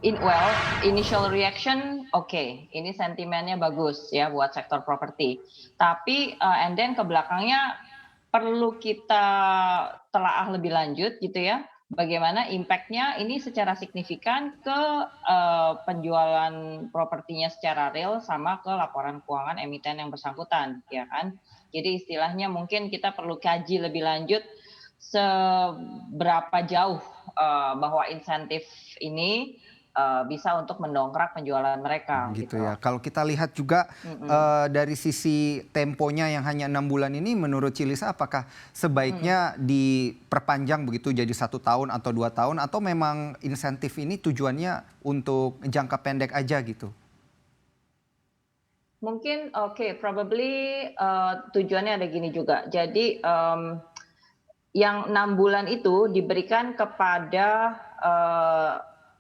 Well, initial reaction oke, ini sentimennya bagus ya buat sektor properti. Tapi, and then ke belakangnya perlu kita telaah lebih lanjut gitu ya, bagaimana impact-nya ini secara signifikan ke, penjualan propertinya secara real sama ke laporan keuangan emiten yang bersangkutan, ya kan. Jadi istilahnya mungkin kita perlu kaji lebih lanjut seberapa jauh, bahwa insentif ini bisa untuk mendongkrak penjualan mereka Gitu gitu. ya. Kalau kita lihat juga, Mhm, dari sisi temponya yang hanya 6 bulan ini menurut Cilisa apakah mhm. sebaiknya diperpanjang begitu jadi 1 tahun atau 2 tahun atau memang insentif ini tujuannya untuk jangka pendek aja gitu? Mungkin oke, probably, tujuannya ada gini juga. Jadi, yang 6 bulan itu diberikan kepada,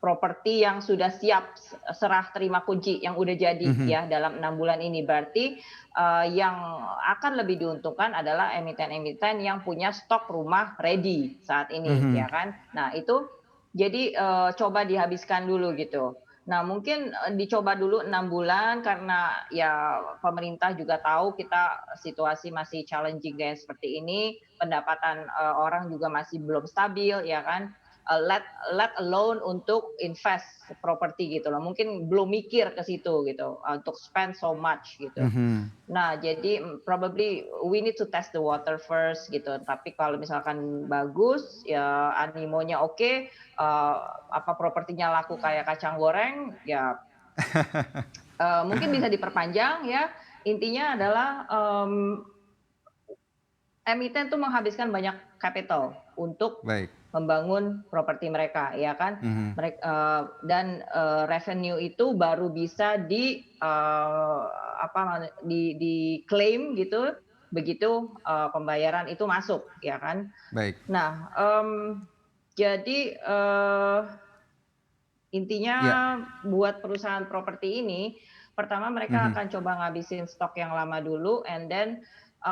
properti yang sudah siap serah terima kunci, yang udah jadi Mhm, ya dalam 6 bulan ini. Berarti, yang akan lebih diuntungkan adalah emiten-emiten yang punya stok rumah ready saat ini, mhm. ya kan. Nah itu jadi, coba dihabiskan dulu gitu. Nah mungkin, dicoba dulu 6 bulan karena ya pemerintah juga tahu kita situasi masih challenging kayak seperti ini, pendapatan, orang juga masih belum stabil ya kan, let let alone untuk invest properti gitu loh, mungkin belum mikir ke situ gitu, untuk spend so much gitu. Mhm. Nah jadi, probably we need to test the water first gitu, tapi kalau misalkan bagus, ya animonya oke, apa propertinya laku kayak kacang goreng, ya, mungkin bisa diperpanjang ya, intinya adalah, emiten tuh menghabiskan banyak capital untuk Baik. membangun properti mereka, ya kan. Mhm. Dan, revenue itu baru bisa apa diklaim gitu, begitu, pembayaran itu masuk, ya kan. Baik. Nah, jadi, intinya Iya. buat perusahaan properti ini, pertama mereka Mhm. akan coba ngabisin stok yang lama dulu, and then,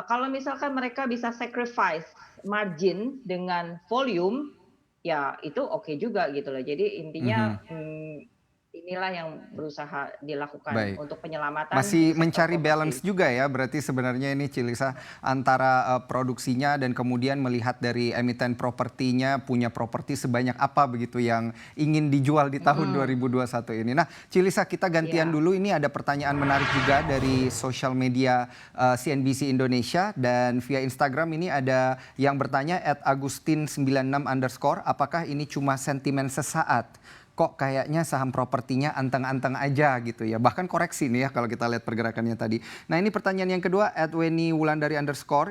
kalau misalkan mereka bisa sacrifice margin dengan volume, ya itu oke juga gitu loh. Jadi intinya, Mhm. inilah yang berusaha dilakukan Baik. untuk penyelamatan di Masih sektor mencari properti. balance juga ya berarti sebenarnya ini Cilisa antara, produksinya dan kemudian melihat dari emiten propertinya punya properti sebanyak apa begitu yang ingin dijual di tahun Mhm, 2021 ini. Nah Cilisa kita gantian iya, dulu ini ada pertanyaan menarik juga dari sosial media, CNBC Indonesia dan via Instagram ini ada yang bertanya @agustin96_, apakah ini cuma sentimen sesaat? Kok kayaknya saham propertinya anteng-anteng aja gitu ya. Bahkan koreksi nih ya kalau kita lihat pergerakannya tadi. Nah ini pertanyaan yang kedua, @weni_wulandari_,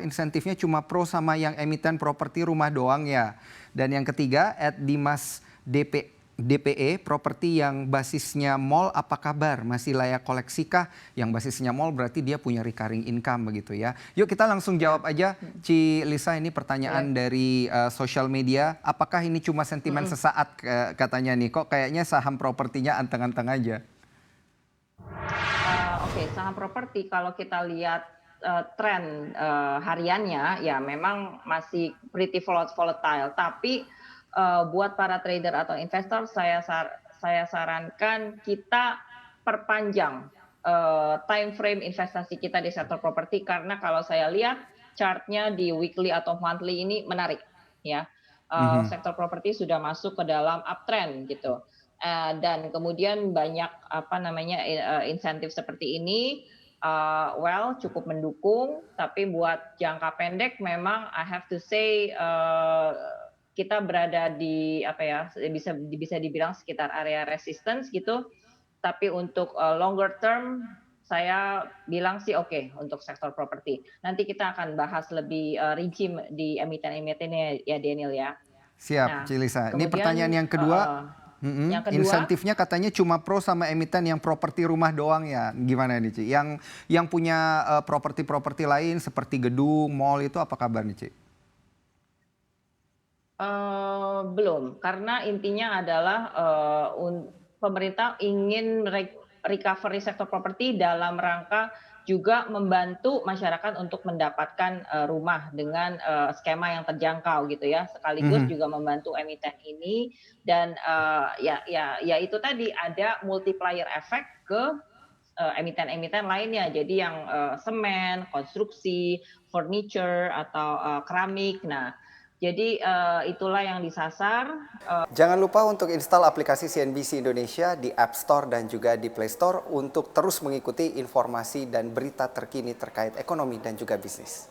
insentifnya cuma pro sama yang emiten properti rumah doang ya. Dan yang ketiga, @dimas DPE, properti yang basisnya mall apa kabar? Masih layak koleksikah? Yang basisnya mall berarti dia punya recurring income begitu ya. Yuk kita langsung iya, jawab aja, mhm, Ci Lisa, ini boleh, pertanyaan dari sosial media. Apakah ini cuma sentimen mhm. sesaat katanya nih? Kok kayaknya saham propertinya anteng-anteng aja? Oke, saham properti kalau kita lihat, tren, hariannya, ya memang masih pretty volatile. Tapi, buat para trader atau investor saya sarankan kita perpanjang, time frame investasi kita di sektor properti karena kalau saya lihat chart-nya di weekly atau monthly ini menarik, ya. Mhm. Sektor properti sudah masuk ke dalam uptrend gitu. Dan kemudian banyak apa namanya, insentif seperti ini, well cukup mendukung, tapi buat jangka pendek memang I have to say, kita berada di apa ya, bisa dibilang sekitar area resistance gitu, tapi untuk, longer term saya bilang sih oke untuk sektor properti. Nanti kita akan bahas lebih, rinci di emiten-emitennya ya Daniel ya. Siap, Nah Cilisa. Ini pertanyaan kemudian yang kedua, yang kedua. insentifnya katanya cuma pro sama emiten yang properti rumah doang ya. Gimana nih, Ci? Yang punya properti-properti lain seperti gedung, mall itu apa kabar nih, Ci? Belum, karena intinya adalah, pemerintah ingin recovery sektor properti dalam rangka juga membantu masyarakat untuk mendapatkan rumah dengan skema yang terjangkau gitu ya, sekaligus juga membantu emiten ini dan ya itu tadi ada multiplier effect ke emiten-emiten lainnya. Jadi yang semen, konstruksi, furniture atau keramik. Nah, jadi itulah yang disasar. Jangan lupa untuk install aplikasi CNBC Indonesia di App Store dan juga di Play Store untuk terus mengikuti informasi dan berita terkini terkait ekonomi dan juga bisnis.